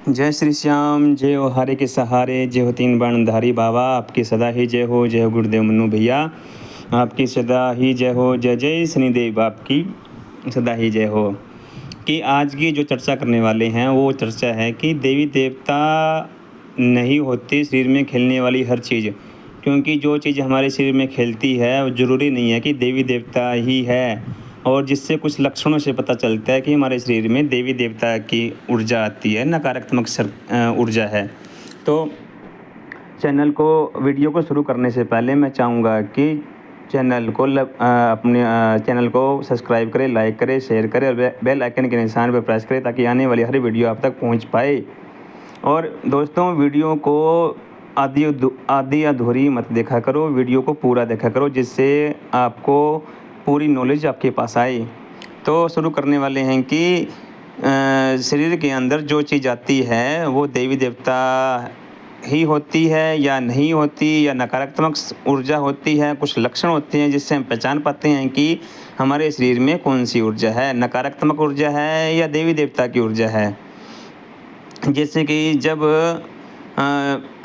जय श्री श्याम, जय हो हारे के सहारे, जय हो तीन बाणधारी बाबा, आपकी सदा ही जय हो। जय हो गुरुदेव मन्नू भैया, आपकी सदा ही जय हो। जय जय शनिदेव, आपकी सदा ही जय हो। कि आज की जो चर्चा करने वाले हैं वो चर्चा है कि देवी देवता नहीं होते शरीर में खेलने वाली हर चीज़, क्योंकि जो चीज़ हमारे शरीर में खेलती है वो ज़रूरी नहीं है कि देवी देवता ही है। और जिससे कुछ लक्षणों से पता चलता है कि हमारे शरीर में देवी देवता की ऊर्जा आती है, नकारात्मक ऊर्जा है। तो चैनल को वीडियो को शुरू करने से पहले मैं चाहूँगा कि चैनल को अपने चैनल को सब्सक्राइब करें, लाइक करें, शेयर करें और बेल आइकन के निशान पर प्रेस करें ताकि आने वाली हर वीडियो आप तक पहुँच पाए। और दोस्तों, वीडियो को आधी अधूरी मत देखा करो, वीडियो को पूरा देखा करो, जिससे आपको पूरी नॉलेज आपके पास आए। तो शुरू करने वाले हैं कि शरीर के अंदर जो चीज़ आती है वो देवी देवता ही होती है या नहीं होती, या नकारात्मक ऊर्जा होती है। कुछ लक्षण होते हैं जिससे हम पहचान पाते हैं कि हमारे शरीर में कौन सी ऊर्जा है, नकारात्मक ऊर्जा है या देवी देवता की ऊर्जा है। जैसे कि जब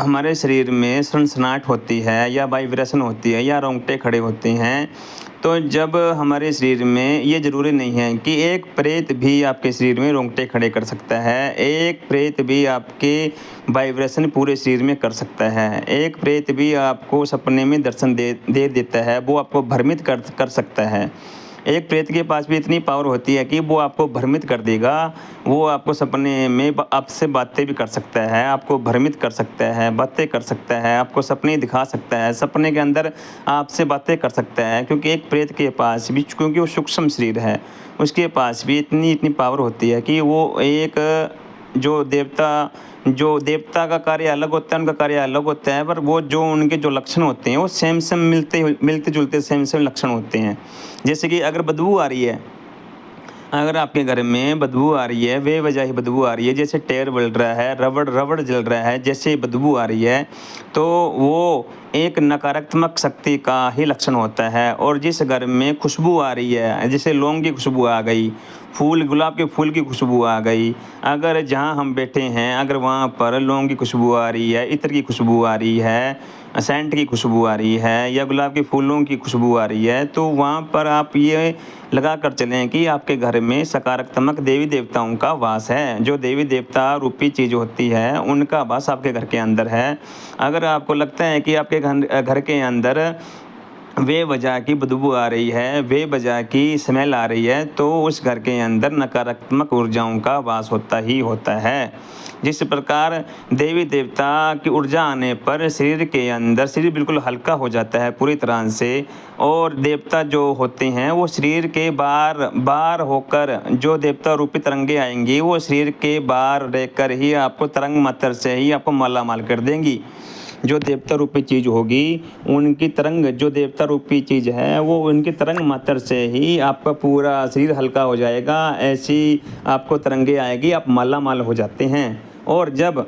हमारे शरीर में सनसनाहट होती है या वाइब्रेशन होती है या रोंगटे खड़े होते हैं, तो जब हमारे शरीर में, ये ज़रूरी नहीं है कि एक प्रेत भी आपके शरीर में रोंगटे खड़े कर सकता है, एक प्रेत भी आपके वाइब्रेशन पूरे शरीर में कर सकता है, एक प्रेत भी आपको सपने में दर्शन दे देता है, वो आपको भ्रमित कर सकता है। एक प्रेत के पास भी इतनी पावर होती है कि वो आपको भ्रमित कर देगा, वो आपको सपने में आपसे बातें भी कर सकता है, आपको भ्रमित कर सकता है, बातें कर सकता है, आपको सपने दिखा सकता है, सपने के अंदर आपसे बातें कर सकता है। क्योंकि एक प्रेत के पास भी, क्योंकि वो सूक्ष्म शरीर है, उसके पास भी इतनी पावर होती है कि वो एक जो देवता का कार्य अलग होता है, उनका कार्य अलग होता है, पर वो जो उनके जो लक्षण होते हैं वो सेम मिलते जुलते सेम लक्षण होते हैं। जैसे कि अगर बदबू आ रही है, अगर आपके घर में बदबू आ रही है, बेवजह ही बदबू आ रही है, जैसे टायर बल रहा है, रबड़ जल रहा है, जैसे बदबू आ रही है, तो वो एक नकारात्मक शक्ति का ही लक्षण होता है। और जिस घर में खुशबू आ रही है, जैसे लौंग की खुशबू आ गई, गुलाब के फूल की खुशबू आ गई, अगर जहाँ हम बैठे हैं अगर वहाँ पर लौंग की खुशबू आ रही है, इत्र की खुशबू आ रही है, सेंट की खुशबू आ रही है, या गुलाब के फूलों की खुशबू आ रही है, तो वहाँ पर आप ये लगा कर चलें कि आपके घर में सकारात्मक देवी देवताओं का वास है। जो देवी देवता रूपी चीज़ होती है उनका वास आपके घर के अंदर है। अगर आपको लगता है कि आपके घर के अंदर बेवजह की बदबू आ रही है, बेवजह की स्मेल आ रही है, तो उस घर के अंदर नकारात्मक ऊर्जाओं का वास होता ही होता है। जिस प्रकार देवी देवता की ऊर्जा आने पर शरीर के अंदर शरीर बिल्कुल हल्का हो जाता है पूरी तरह से, और देवता जो होते हैं वो शरीर के बाहर होकर, जो देवता रूपी तरंगे आएंगी वो शरीर के बाहर रहकर ही आपको तरंग मात्र से ही आपको माला माल कर देंगी। जो देवता रूपी चीज़ होगी, उनकी तरंग, जो देवता रूपी चीज़ है वो उनकी तरंग मात्र से ही आपका पूरा शरीर हल्का हो जाएगा। ऐसी आपको तरंगे आएगी, आप माला माल हो जाते हैं। और जब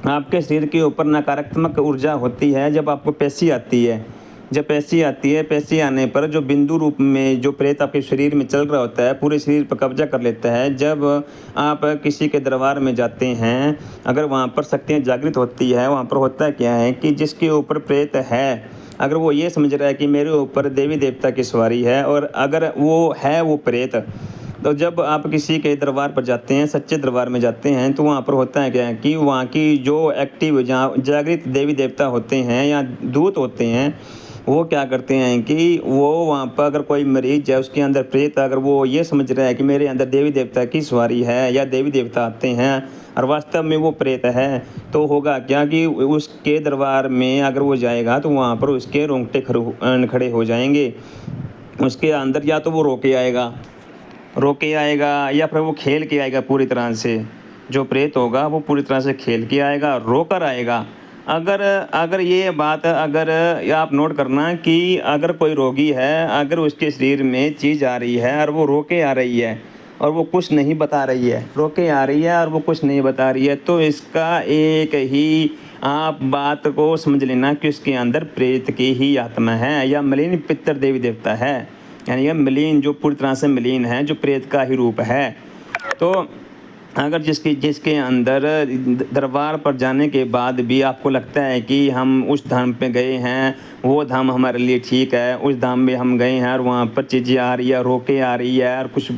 आपके शरीर के ऊपर नकारात्मक ऊर्जा होती है, जब आपको पैसी आती है, पैसी आने पर जो बिंदु रूप में जो प्रेत आपके शरीर में चल रहा होता है, पूरे शरीर पर कब्जा कर लेता है। जब आप किसी के दरबार में जाते हैं, अगर वहाँ पर शक्तियाँ जागृत होती है, वहाँ पर होता क्या है कि जिसके ऊपर प्रेत है, अगर वो ये समझ रहा है कि मेरे ऊपर देवी देवता की सवारी है, और अगर वो है वो प्रेत, तो जब आप किसी के दरबार पर जाते हैं, सच्चे दरबार में जाते हैं, तो वहाँ पर होता है क्या है कि वहाँ की जो एक्टिव, जहाँ जागृत देवी देवता होते हैं या दूत होते हैं, वो क्या करते हैं कि वो वहाँ पर अगर कोई मरीज है, उसके अंदर प्रेत, अगर वो ये समझ रहा है कि मेरे अंदर देवी देवता की सवारी है या देवी देवता आते हैं, और वास्तव में वो प्रेत है, तो होगा क्या कि उसके दरबार में अगर वो जाएगा तो वहाँ पर उसके रोंगटे खड़े हो जाएंगे। उसके अंदर या तो वो रोके आएगा या फिर वो खेल के आएगा पूरी तरह से। जो प्रेत होगा वो पूरी तरह से खेल के आएगा, रोकर आएगा। अगर ये बात अगर आप नोट करना कि अगर कोई रोगी है, अगर उसके शरीर में चीज़ आ रही है और वो रोके आ रही है और वो कुछ नहीं बता रही है, रोके आ रही है और वो कुछ नहीं बता रही है, तो इसका एक ही आप बात को समझ लेना कि उसके अंदर प्रेत की ही आत्मा है या मलिन पितर देवी देवता है। यानी यह मलिन, जो पूरी तरह से मलिन है, जो प्रेत का ही रूप है। तो अगर जिसके जिसके अंदर दरबार पर जाने के बाद भी आपको लगता है कि हम उस धाम पे गए हैं, वो धाम हमारे लिए ठीक है, उस धाम में हम गए हैं और वहाँ पर चीज़ें आ रही है, रोके आ रही है और कुछ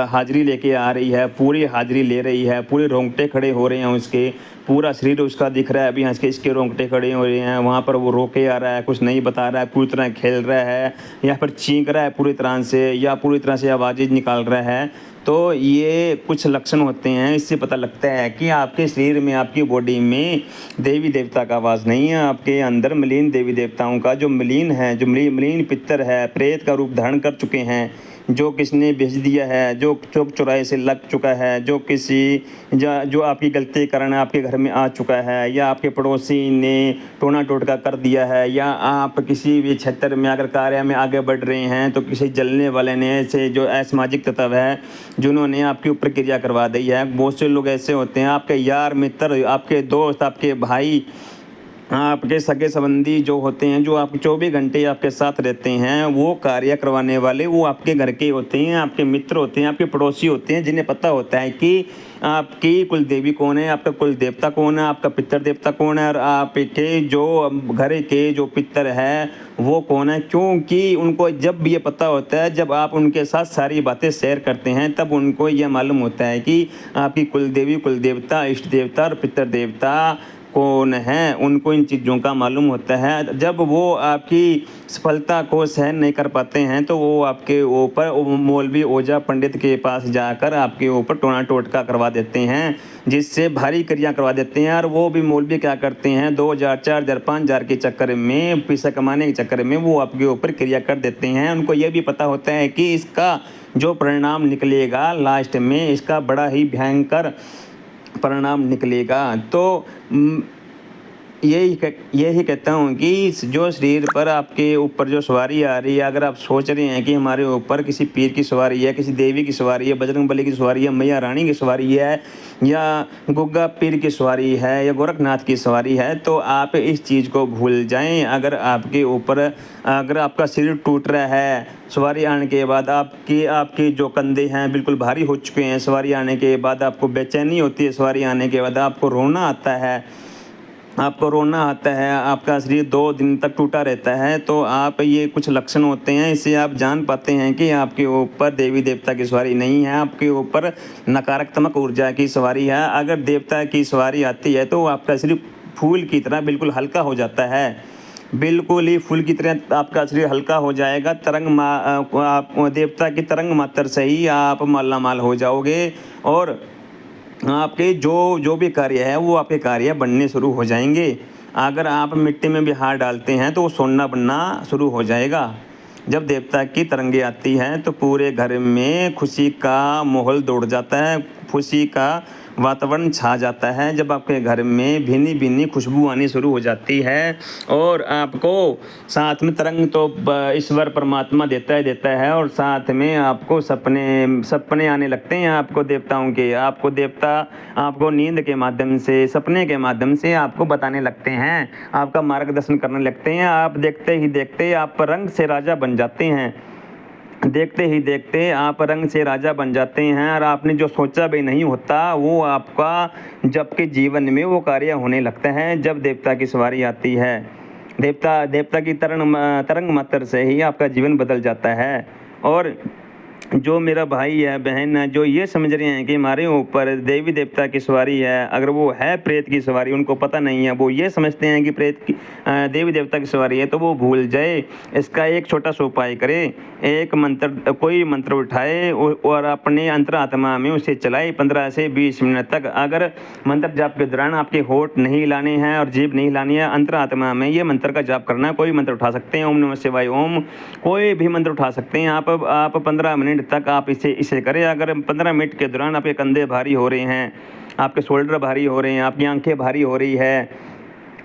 हाजिरी लेके आ रही है, पूरी हाजिरी ले रही है, पूरे रोंगटे खड़े हो रहे हैं उसके, पूरा शरीर उसका दिख रहा है, अभी हंस के इसके रोंगटे खड़े हो रहे हैं, वहाँ पर वो रोके आ रहा है, कुछ नहीं बता रहा है, पूरी तरह खेल रहा है या फिर चीख रहा है पूरी तरह से, या पूरी तरह से आवाज़ें निकाल रहा है, तो ये कुछ लक्षण होते हैं। इससे पता लगता है कि आपके शरीर में, आपकी बॉडी में देवी देवता का वास नहीं है, आपके अंदर मलिन देवी देवताओं का जो मलिन है, जो मलिन पितर है, प्रेत का रूप धारण कर चुके हैं, जो किसने भेज दिया है, जो चौक चौराहे से लग चुका है, जो किसी जो आपकी गलती के कारण आपके घर में आ चुका है, या आपके पड़ोसी ने टोना टोटका कर दिया है, या आप किसी भी क्षेत्र में अगर कार्य में आगे बढ़ रहे हैं तो किसी जलने वाले ने ऐसे जो असामाजिक तत्व है जिन्होंने आपके ऊपर क्रिया करवा दी है। बहुत से लोग ऐसे होते हैं, आपके यार मित्र, आपके दोस्त, आपके भाई, आपके सगे संबंधी जो होते हैं, जो आप 24 घंटे आपके साथ रहते हैं, वो कार्य करवाने वाले वो आपके घर के होते हैं, आपके मित्र होते हैं, आपके पड़ोसी होते हैं, जिन्हें पता होता है कि आपकी कुल देवी कौन है, आपका कुल देवता कौन है, आपका पितर देवता कौन है और आपके जो घर के जो पितर है वो कौन है। क्योंकि उनको जब भी ये पता होता है, जब आप उनके साथ सारी बातें शेयर करते हैं, तब उनको ये मालूम होता है कि आपकी कुल देवी, कुल देवता, इष्ट देवता और पितर देवता कौन है। उनको इन चीज़ों का मालूम होता है। जब वो आपकी सफलता को सहन नहीं कर पाते हैं तो वो आपके ऊपर मौलवी ओझा पंडित के पास जाकर आपके ऊपर टोना टोटका करवा देते हैं, जिससे भारी क्रिया करवा देते हैं। और वो भी मौलवी क्या करते हैं, 2000, 4000, 5000 के चक्कर में, पैसा कमाने के चक्कर में वो आपके ऊपर क्रिया कर देते हैं। उनको ये भी पता होता है कि इसका जो परिणाम निकलेगा लास्ट में, इसका बड़ा ही भयंकर परिणाम निकलेगा। तो यही कहता हूँ कि जो शरीर पर आपके ऊपर जो सवारी आ रही है, अगर आप सोच रहे हैं कि हमारे ऊपर किसी पीर की सवारी है, किसी देवी की सवारी है, बजरंगबली की सवारी है, मैया रानी की सवारी है, या गुग्गा पीर की सवारी है, या गोरखनाथ की सवारी है, तो आप इस चीज़ को भूल जाएं। अगर आपके ऊपर, अगर आपका शरीर टूट रहा है सवारी आने के बाद, आपके जो कंधे हैं बिल्कुल भारी हो चुके हैं सवारी आने के बाद, आपको बेचैनी होती है सवारी आने के बाद, आपको रोना आता है, आपका शरीर 2 दिन तक टूटा रहता है, तो आप ये कुछ लक्षण होते हैं। इससे आप जान पाते हैं कि आपके ऊपर देवी देवता की सवारी नहीं है, आपके ऊपर नकारात्मक ऊर्जा की सवारी है। अगर देवता की सवारी आती है तो आपका शरीर फूल की तरह बिल्कुल हल्का हो जाता है, बिल्कुल ही फूल की तरह आपका शरीर हल्का हो जाएगा। आप देवता की तरंग मात्र से ही आप मालामाल हो जाओगे और आपके जो भी कार्य है वो आपके कार्य बनने शुरू हो जाएंगे। अगर आप मिट्टी में भी हाथ डालते हैं तो वो सोना बनना शुरू हो जाएगा। जब देवता की तरंगे आती हैं तो पूरे घर में खुशी का माहौल दौड़ जाता है, खुशी का वातावरण छा जाता है। जब आपके घर में भिन्नी भिन्नी खुशबू आनी शुरू हो जाती है और आपको साथ में तरंग तो ईश्वर परमात्मा देता है और साथ में आपको सपने आने लगते हैं आपको देवताओं के। आपको देवता आपको नींद के माध्यम से, सपने के माध्यम से आपको बताने लगते हैं, आपका मार्गदर्शन करने लगते हैं। आप देखते ही देखते आप रंग से राजा बन जाते हैं, देखते ही देखते आप रंग से राजा बन जाते हैं और आपने जो सोचा भी नहीं होता वो आपका जबकि जीवन में वो कार्य होने लगता है। जब देवता की सवारी आती है, देवता की तरंग मात्र से ही आपका जीवन बदल जाता है। और जो मेरा भाई है, बहन है, जो ये समझ रहे हैं कि हमारे ऊपर देवी देवता की सवारी है, अगर वो है प्रेत की सवारी, उनको पता नहीं है, वो ये समझते हैं कि प्रेत की देवी देवता की सवारी है, तो वो भूल जाए। इसका एक छोटा सा उपाय करे, एक मंत्र, कोई मंत्र उठाए और अपने अंतरात्मा में उसे चलाए 15 से 20 मिनट तक। अगर मंत्र जाप के दौरान आपके होठ नहीं हिलाने हैं और जीभ नहीं हिलानी है, अंतरात्मा में ये मंत्र का जाप करना है। कोई मंत्र उठा सकते हैं, ओम नमः शिवाय ओम, कोई भी मंत्र उठा सकते हैं आप 15 मिनट तक आप इसे करें। अगर 15 मिनट के दौरान आपके कंधे भारी हो रहे हैं, आपके शोल्डर भारी हो रहे हैं, आपकी आंखें भारी हो रही है,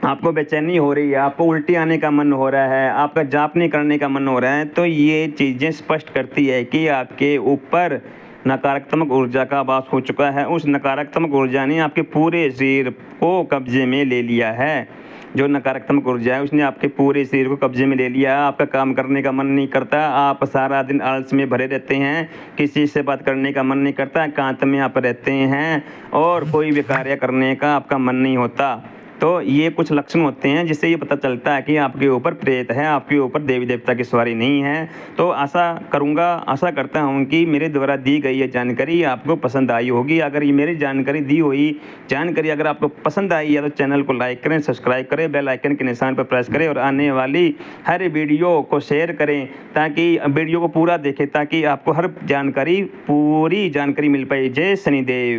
आपको बेचैनी हो रही है, आपको उल्टी आने का मन हो रहा है, आपका जाप नहीं करने का मन हो रहा है, तो ये चीज़ें स्पष्ट करती है कि आपके ऊपर नकारात्मक ऊर्जा का आभास हो चुका है। उस नकारात्मक ऊर्जा ने आपके पूरे शरीर को कब्जे में ले लिया है। जो नकारात्मक ऊर्जा है उसने आपके पूरे शरीर को कब्जे में ले लिया। आपका काम करने का मन नहीं करता, आप सारा दिन आलस में भरे रहते हैं, किसी से बात करने का मन नहीं करता, एकांत में आप रहते हैं और कोई भी कार्य करने का आपका मन नहीं होता। तो ये कुछ लक्षण होते हैं जिससे ये पता चलता है कि आपके ऊपर प्रेत है, आपके ऊपर देवी देवता की सवारी नहीं है। तो आशा करता हूँ कि मेरे द्वारा दी गई ये जानकारी आपको पसंद आई होगी। अगर ये मेरी जानकारी दी हुई जानकारी अगर आपको पसंद आई है तो चैनल को लाइक करें, सब्सक्राइब करें, बेल आइकन के निशान पर प्रेस करें और आने वाली हर वीडियो को शेयर करें ताकि वीडियो को पूरा देखें, ताकि आपको हर जानकारी पूरी जानकारी मिल पाए। जय शनिदेव।